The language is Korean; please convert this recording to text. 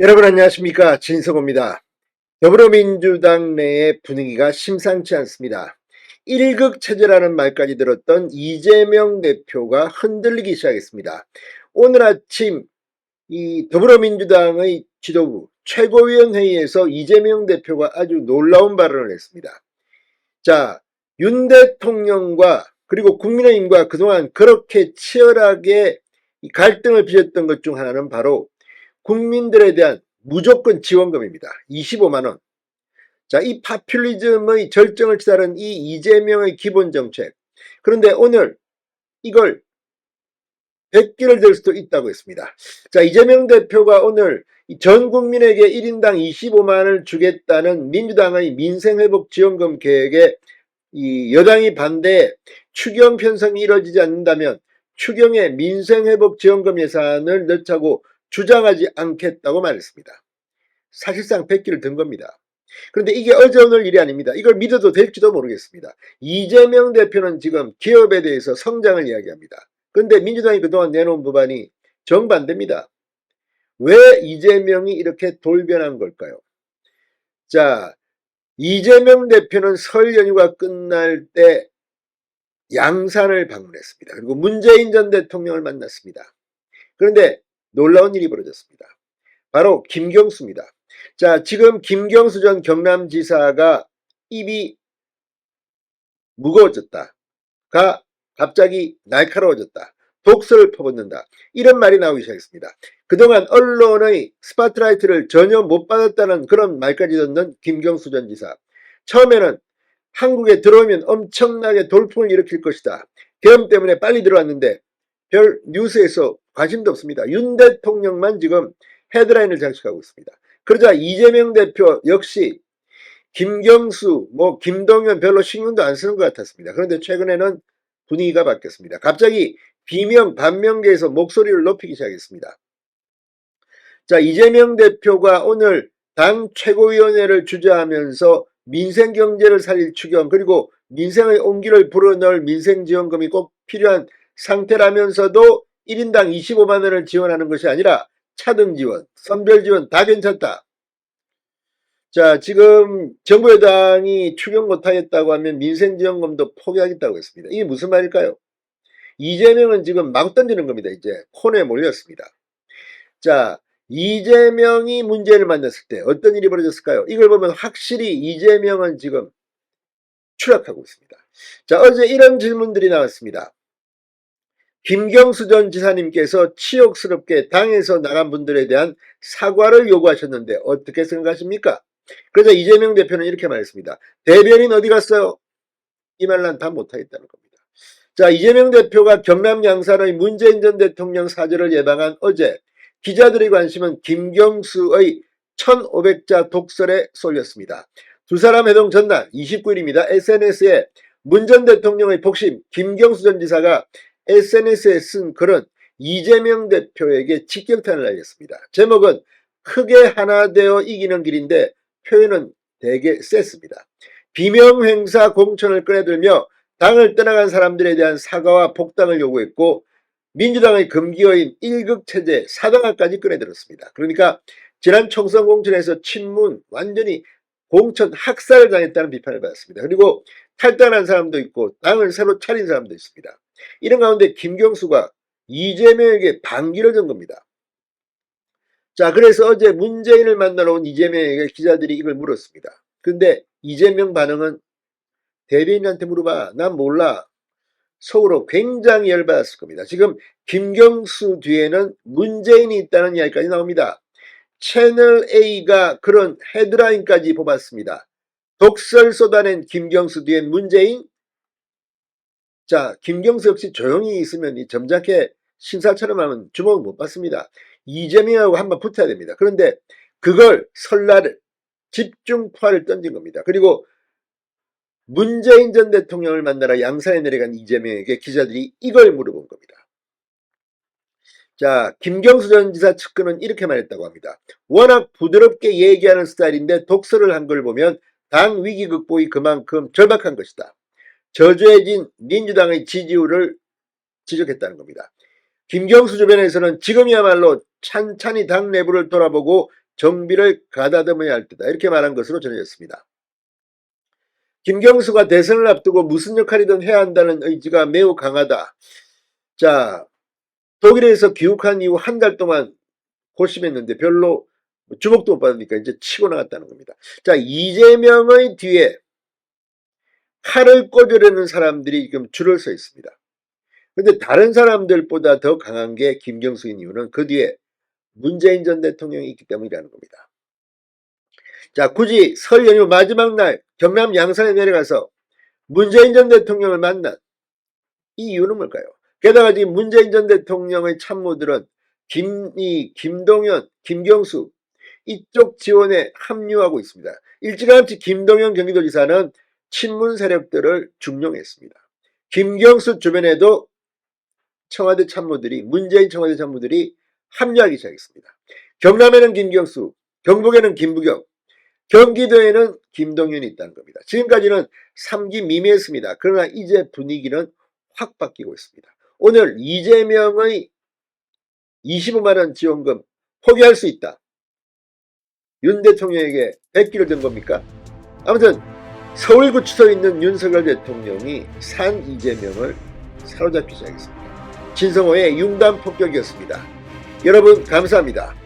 여러분 안녕하십니까, 진성호입니다. 더불어민주당 내의 분위기가 심상치 않습니다. 1극 체제라는 말까지 들었던 이재명 대표가 흔들리기 시작했습니다. 오늘 아침 이 더불어민주당의 지도부 최고위원회의에서 이재명 대표가 아주 놀라운 발언을 했습니다. 자, 윤 대통령과 그리고 국민의힘과 그동안 그렇게 치열하게 갈등을 빚었던 것 중 하나는 바로 국민들에 대한 무조건 지원금입니다. 25만원. 자, 이 파퓰리즘의 절정을 치달은 이 이재명의 기본 정책. 그런데 오늘 이걸 100기를 들 수도 있다고 했습니다. 자, 이재명 대표가 오늘 전 국민에게 1인당 25만원을 주겠다는 민주당의 민생회복지원금 계획에 이 여당이 반대해 추경 편성이 이루어지지 않는다면 추경에 민생회복지원금 예산을 넣자고 주장하지 않겠다고 말했습니다. 사실상 100기를 든 겁니다. 그런데 이게 어제 오늘 일이 아닙니다. 이걸 믿어도 될지도 모르겠습니다. 이재명 대표는 지금 기업에 대해서 성장을 이야기합니다. 그런데 민주당이 그동안 내놓은 법안이 정반대입니다. 왜 이재명이 이렇게 돌변한 걸까요? 자, 이재명 대표는 설 연휴가 끝날 때 양산을 방문했습니다. 그리고 문재인 전 대통령을 만났습니다. 그런데 놀라운 일이 벌어졌습니다. 바로 김경수입니다. 자, 지금 김경수 전 경남지사가 입이 무거워졌다가 갑자기 날카로워졌다. 독설을 퍼붓는다. 이런 말이 나오기 시작했습니다. 그동안 언론의 스포트라이트를 전혀 못 받았다는 그런 말까지 듣는 김경수 전 지사. 처음에는 한국에 들어오면 엄청나게 돌풍을 일으킬 것이다. 계엄 때문에 빨리 들어왔는데 별 뉴스에서 관심도 없습니다. 윤 대통령만 지금 헤드라인을 장식하고 있습니다. 그러자 이재명 대표 역시 김경수, 김동연 별로 신경도 안 쓰는 것 같았습니다. 그런데 최근에는 분위기가 바뀌었습니다. 갑자기 비명, 반명계에서 목소리를 높이기 시작했습니다. 자, 이재명 대표가 오늘 당 최고위원회를 주재하면서 민생경제를 살릴 추경 그리고 민생의 온기를 불어넣을 민생지원금이 꼭 필요한 상태라면서도 1인당 25만원을 지원하는 것이 아니라 차등 지원, 선별 지원 다 괜찮다. 자, 지금 정부 여당이 추경 못하겠다고 하면 민생지원금도 포기하겠다고 했습니다. 이게 무슨 말일까요? 이재명은 지금 막 던지는 겁니다. 이제 콘에 몰렸습니다. 자, 이재명이 문재인을 만났을 때 어떤 일이 벌어졌을까요? 이걸 보면 확실히 이재명은 지금 추락하고 있습니다. 자, 어제 이런 질문들이 나왔습니다. 김경수 전 지사님께서 치욕스럽게 당에서 나간 분들에 대한 사과를 요구하셨는데 어떻게 생각하십니까? 그래서 이재명 대표는 이렇게 말했습니다. 대변인 어디 갔어요? 이 말 난 다 못하겠다는 겁니다. 자, 이재명 대표가 경남 양산의 문재인 전 대통령 사절을 예방한 어제 기자들의 관심은 김경수의 1500자 독설에 쏠렸습니다. 두 사람 회동 전날 29일입니다. SNS에 문 전 대통령의 복심 김경수 전 지사가 SNS에 쓴 글은 이재명 대표에게 직격탄을 날렸습니다. 제목은 크게 하나 되어 이기는 길인데 표현은 되게 셌습니다. 비명행사 공천을 꺼내들며 당을 떠나간 사람들에 대한 사과와 복당을 요구했고 민주당의 금기어인 1극 체제 사당화까지 꺼내들었습니다. 그러니까 지난 총선 공천에서 친문 완전히 공천 학살을 당했다는 비판을 받았습니다. 그리고 탈당한 사람도 있고 당을 새로 차린 사람도 있습니다. 이런 가운데 김경수가 이재명에게 반기를 전 겁니다. 자, 그래서 어제 문재인을 만나러 온 이재명에게 기자들이 이걸 물었습니다. 근데 이재명 반응은 대변인한테 물어봐. 난 몰라. 속으로 굉장히 열받았을 겁니다. 지금 김경수 뒤에는 문재인이 있다는 이야기까지 나옵니다. 채널A가 그런 헤드라인까지 뽑았습니다. 독설 쏟아낸 김경수 뒤엔 문재인. 자, 김경수 역시 조용히 있으면 점잖게 신사처럼 하면 주목을 못 받습니다. 이재명하고 한번 붙어야 됩니다. 그런데 그걸 설날 집중 포화를 던진 겁니다. 그리고 문재인 전 대통령을 만나러 양산에 내려간 이재명에게 기자들이 이걸 물어본 겁니다. 자, 김경수 전 지사 측근은 이렇게 말했다고 합니다. 워낙 부드럽게 얘기하는 스타일인데 독설을 한 걸 보면 당 위기 극복이 그만큼 절박한 것이다. 저조해진 민주당의 지지율을 지적했다는 겁니다. 김경수 주변에서는 지금이야말로 찬찬히 당 내부를 돌아보고 정비를 가다듬어야 할 때다. 이렇게 말한 것으로 전해졌습니다. 김경수가 대선을 앞두고 무슨 역할이든 해야 한다는 의지가 매우 강하다. 자, 독일에서 귀국한 이후 한 달 동안 고심했는데 별로 주목도 못 받으니까 이제 치고 나갔다는 겁니다. 자, 이재명의 뒤에 칼을 꽂으려는 사람들이 지금 줄을 서 있습니다. 근데 다른 사람들보다 더 강한 게 김경수인 이유는 그 뒤에 문재인 전 대통령이 있기 때문이라는 겁니다. 자, 굳이 설 연휴 마지막 날 경남 양산에 내려가서 문재인 전 대통령을 만난 이 이유는 뭘까요? 게다가 지금 문재인 전 대통령의 참모들은 김동연, 김경수 이쪽 지원에 합류하고 있습니다. 일찌감치 김동연 경기도지사는 친문 세력들을 중용했습니다. 김경수 주변에도 청와대 참모들이 문재인 청와대 참모들이 합류하기 시작했습니다. 경남에는 김경수, 경북에는 김부겸, 경기도에는 김동연이 있다는 겁니다. 지금까지는 3기 미미했습니다. 그러나 이제 분위기는 확 바뀌고 있습니다. 오늘 이재명의 25만원 지원금 포기할 수 있다. 윤 대통령에게 백기를 든 겁니까? 아무튼 서울구치소에 있는 윤석열 대통령이 산 이재명을 사로잡기 시작했습니다. 진성호의 융단 폭격이었습니다. 여러분 감사합니다.